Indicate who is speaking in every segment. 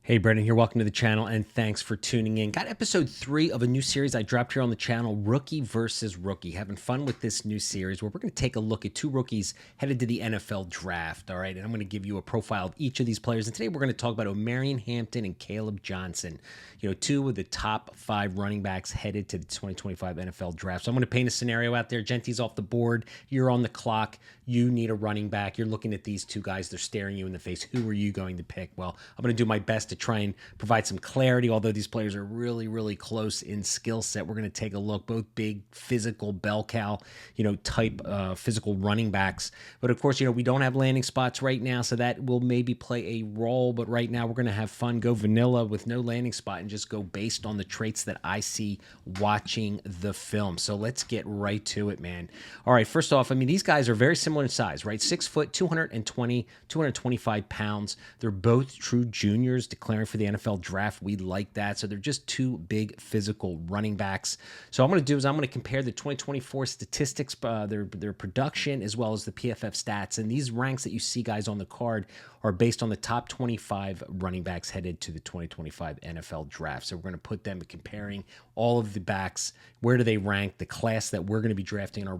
Speaker 1: Hey, Brendan here. Welcome to the channel, and thanks for tuning in. Got episode 3 of a new series I dropped here on the channel, Rookie versus Rookie. Having fun with this new series where we're going to take a look at two rookies headed to the NFL draft, all right? And I'm going to give you a profile of each of these players. And today we're going to talk about Omarion, Hampton, and Kaleb Johnson, two of the top 5 running backs headed to the 2025 NFL draft. So I'm going to paint a scenario out there. Genty's off the board. You're on the clock. You need a running back. You're looking at these two guys. They're staring you in the face. Who are you going to pick? Well, I'm going to do my best to try and provide some clarity, although these players are really, really close in skill set. We're going to take a look, both big physical bell cow, type physical running backs. But of course, we don't have landing spots right now, so that will maybe play a role. But right now we're going to have fun, go vanilla with no landing spot and just go based on the traits that I see watching the film. So let's get right to it, man. All right, first off, these guys are very similar in size, right? 6 foot, 220, 225 pounds. They're both true juniors declaring for the NFL draft. We like that. So they're just two big physical running backs. So what I'm going to do is I'm going to compare the 2024 statistics, their production, as well as the PFF stats. And these ranks that you see, guys, on the card are based on the top 25 running backs headed to the 2025 NFL draft. So we're going to put them comparing all of the backs. Where do they rank? The class that we're going to be drafting in our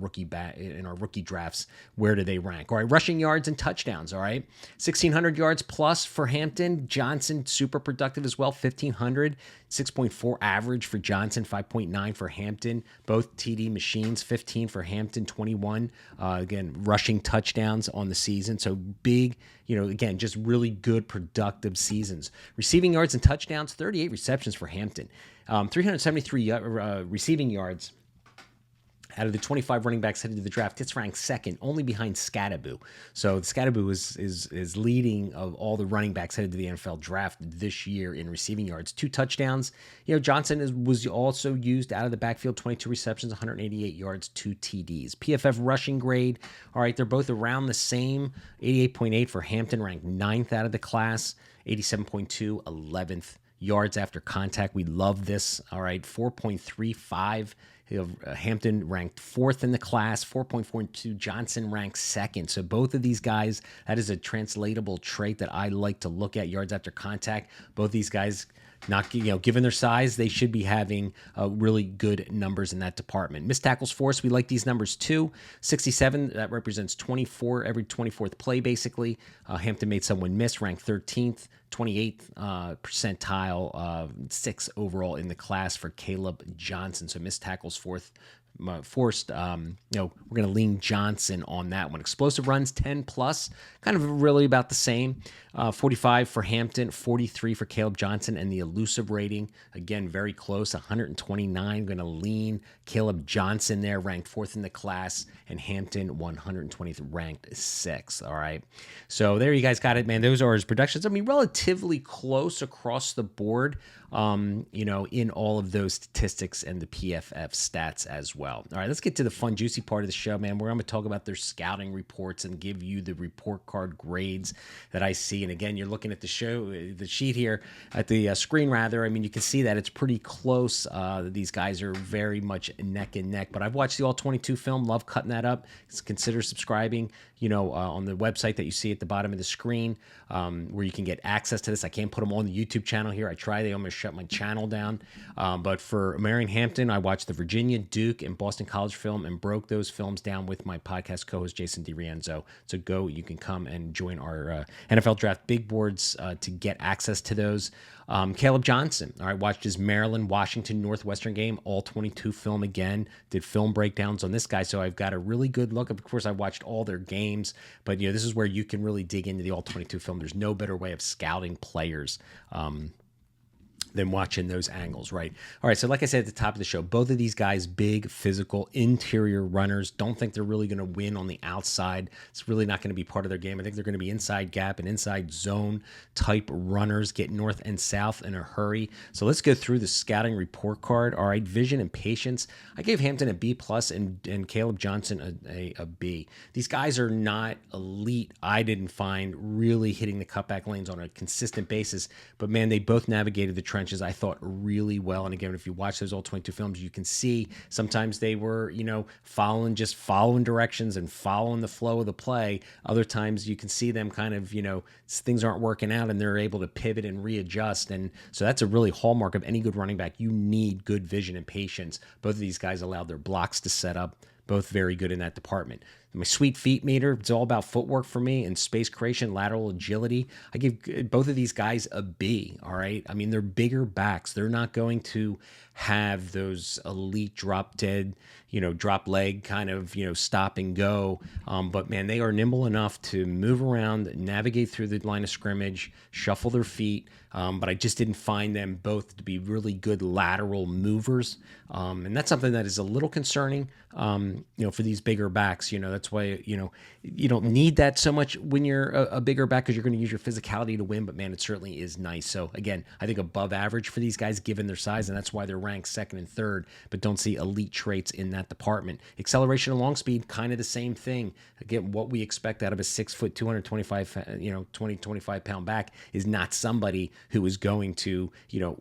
Speaker 1: rookie drafts, where do they rank? All right, rushing yards and touchdowns. All right, 1,600 yards plus for Hampton. Johnson, super productive as well, 1,500. 6.4 average for Johnson, 5.9 for Hampton. Both TD machines, 15 for Hampton, 21. Again, rushing touchdowns on the season. So big, again, just really good productive seasons. Receiving yards and touchdowns, 38 receptions for Hampton. 373 receiving yards out of the 25 running backs headed to the draft. It's ranked second, only behind Statistical. So Statistical is leading of all the running backs headed to the NFL draft this year in receiving yards. 2 touchdowns. Johnson was also used out of the backfield, 22 receptions, 188 yards, 2 TDs. PFF rushing grade. All right, they're both around the same. 88.8 for Hampton, ranked 9th out of the class. 87.2, 11th. Yards after contact. We love this. All right, 4.35. Hampton ranked 4th in the class, 4.42. Johnson ranked 2nd. So both of these guys, that is a translatable trait that I like to look at, yards after contact. Both these guys, not given their size, they should be having really good numbers in that department. Missed tackles force, we like these numbers too. 67, that represents 24 every 24th play basically. Hampton made someone miss, ranked 13th. 28th percentile, 6th overall in the class for Kaleb Johnson. So missed tackles forced. We're going to lean Johnson on that one. Explosive runs, 10 plus, kind of really about the same. 45 for Hampton, 43 for Kaleb Johnson, and the elusive rating, again, very close, 129. Going to lean Kaleb Johnson there, ranked 4th in the class, and Hampton 120th, ranked 6th. All right. So there you guys got it, man. Those are his productions. Relatively close across the board, in all of those statistics and the PFF stats as well. All right, let's get to the fun, juicy part of the show, man, where I'm going to talk about their scouting reports and give you the report card grades that I see. And again, you're looking at the sheet here, at the screen rather. You can see that it's pretty close. These guys are very much neck and neck, but I've watched the All-22 film, love cutting that up. Consider subscribing, on the website that you see at the bottom of the screen, where you can get access to this. I can't put them on the YouTube channel here. I try, they almost shut my channel down. But for Omarion, Hampton, I watched the Virginia, Duke, and Boston College film and broke those films down with my podcast co-host Jason DiRienzo. So you can come and join our NFL Draft Big Boards to get access to those. Kaleb Johnson, all right, watched his Maryland, Washington, Northwestern game, all 22 film again, did film breakdowns on this guy, so I've got a really good look. Of course, I watched all their games, but this is where you can really dig into the all 22 film. There's no better way of scouting players than watching those angles, right? All right, so like I said at the top of the show, both of these guys, big, physical, interior runners. Don't think they're really going to win on the outside. It's really not going to be part of their game. I think they're going to be inside gap and inside zone type runners, get north and south in a hurry. So let's go through the scouting report card. All right, vision and patience. I gave Hampton a B+ and Kaleb Johnson a B. These guys are not elite. I didn't find really hitting the cutback lanes on a consistent basis, but man, they both navigated the trenches trenches, I thought, really well. And again, if you watch those all 22 films, you can see sometimes they were, following directions and following the flow of the play. Other times you can see them kind of, things aren't working out and they're able to pivot and readjust. And so that's a really hallmark of any good running back. You need good vision and patience. Both of these guys allowed their blocks to set up. Both very good in that department. My sweet feet meter, it's all about footwork for me and space creation, lateral agility. I give both of these guys a B, all right? I mean, they're bigger backs. They're not going to have those elite drop dead, drop leg kind of, stop and go. But man, they are nimble enough to move around, navigate through the line of scrimmage, shuffle their feet. But I just didn't find them both to be really good lateral movers. And that's something that is a little concerning, for these bigger backs. That's why, you don't need that so much when you're a bigger back because you're going to use your physicality to win. But man, it certainly is nice. So again, I think above average for these guys given their size, and that's why they're ranked second and third, but don't see elite traits in that department. Acceleration and long speed, kind of the same thing. Again, what we expect out of a 6 foot, 25 pound back is not somebody who is going to,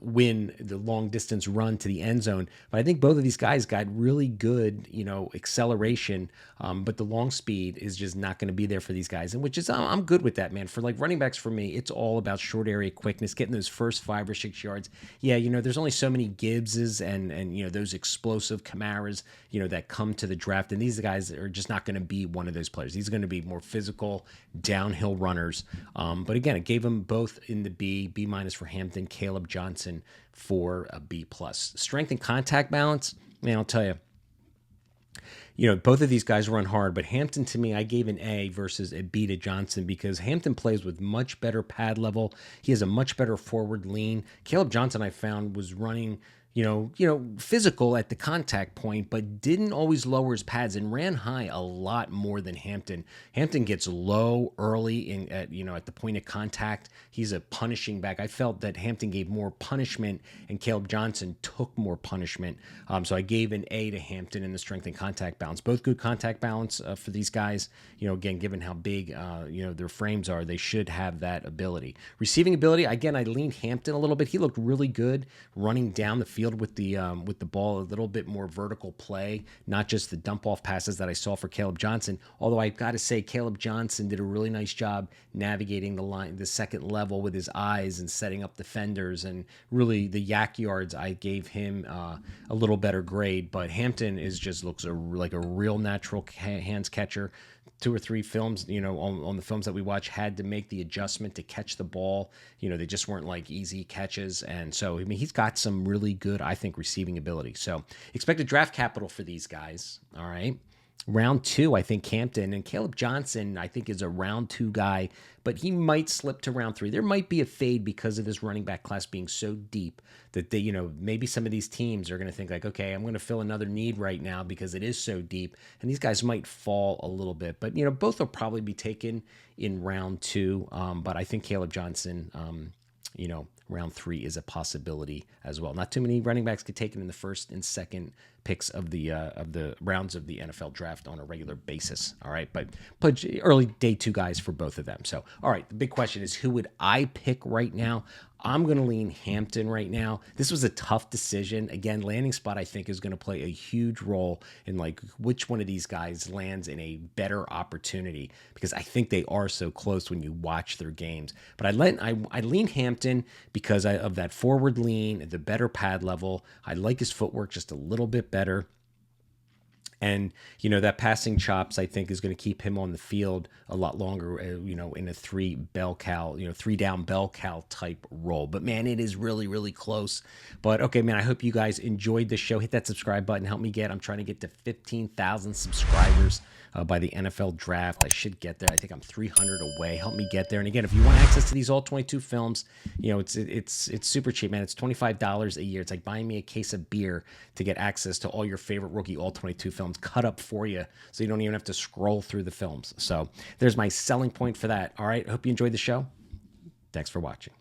Speaker 1: win the long distance run to the end zone. But I think both of these guys got really good, acceleration, but the long speed is just not going to be there for these guys. And which is, I'm good with that, man. For like running backs, for me, it's all about short area quickness, getting those first 5 or 6 yards. Yeah, there's only so many Gibbses and those explosive Camaras, that come to the draft. And these guys are just not going to be one of those players. These are going to be more physical, downhill runners. But again, it gave them both in the B minus for Hampton, Kaleb Johnson for a B plus. Strength and contact balance, man, I'll tell you. Both of these guys run hard, but Hampton, to me, I gave an A versus a B to Johnson because Hampton plays with much better pad level. He has a much better forward lean. Kaleb Johnson, I found, was running, physical at the contact point, but didn't always lower his pads and ran high a lot more than Hampton. Hampton gets low early at the point of contact. He's a punishing back. I felt that Hampton gave more punishment and Kaleb Johnson took more punishment. So I gave an A to Hampton in the strength and contact balance. Both good contact balance for these guys. Again, given how big, their frames are, they should have that ability. Receiving ability, again, I leaned Hampton a little bit. He looked really good running down the field with the ball, a little bit more vertical play, not just the dump off passes that I saw for Kaleb Johnson. Although I've got to say, Kaleb Johnson did a really nice job navigating the second level with his eyes and setting up defenders, and really the yak yards I gave him a little better grade. But Hampton looks like a real natural hands catcher. 2 or 3 films, on the films that we watch, had to make the adjustment to catch the ball. They just weren't like easy catches. And so, he's got some really good, I think, receiving ability. So expected draft capital for these guys. All right. Round 2, I think Hampton and Kaleb Johnson, I think, is a round 2 guy, but he might slip to round 3. There might be a fade because of this running back class being so deep that they, maybe some of these teams are going to think like, okay, I'm going to fill another need right now because it is so deep. And these guys might fall a little bit, but, both will probably be taken in round 2. But I think Kaleb Johnson, round 3 is a possibility as well. Not too many running backs get taken in the first and second picks of the rounds of the NFL draft on a regular basis. All right, but early day 2 guys for both of them. So, all right, the big question is, who would I pick right now? I'm going to lean Hampton right now. This was a tough decision. Again, landing spot, I think, is going to play a huge role in like which one of these guys lands in a better opportunity, because I think they are so close when you watch their games. But I lean Hampton because of that forward lean, the better pad level. I like his footwork just a little bit better. And, that passing chops, I think, is going to keep him on the field a lot longer, in a 3 down bell cow type role. But, man, it is really, really close. But, okay, man, I hope you guys enjoyed the show. Hit that subscribe button. Help me I'm trying to get to 15,000 subscribers by the NFL draft. I should get there. I think I'm 300 away. Help me get there. And, again, if you want access to these all 22 films, it's super cheap, man. It's $25 a year. It's like buying me a case of beer to get access to all your favorite rookie all 22 films cut up for you, so you don't even have to scroll through the films. So there's my selling point for that. All right, I hope you enjoyed the show. Thanks for watching.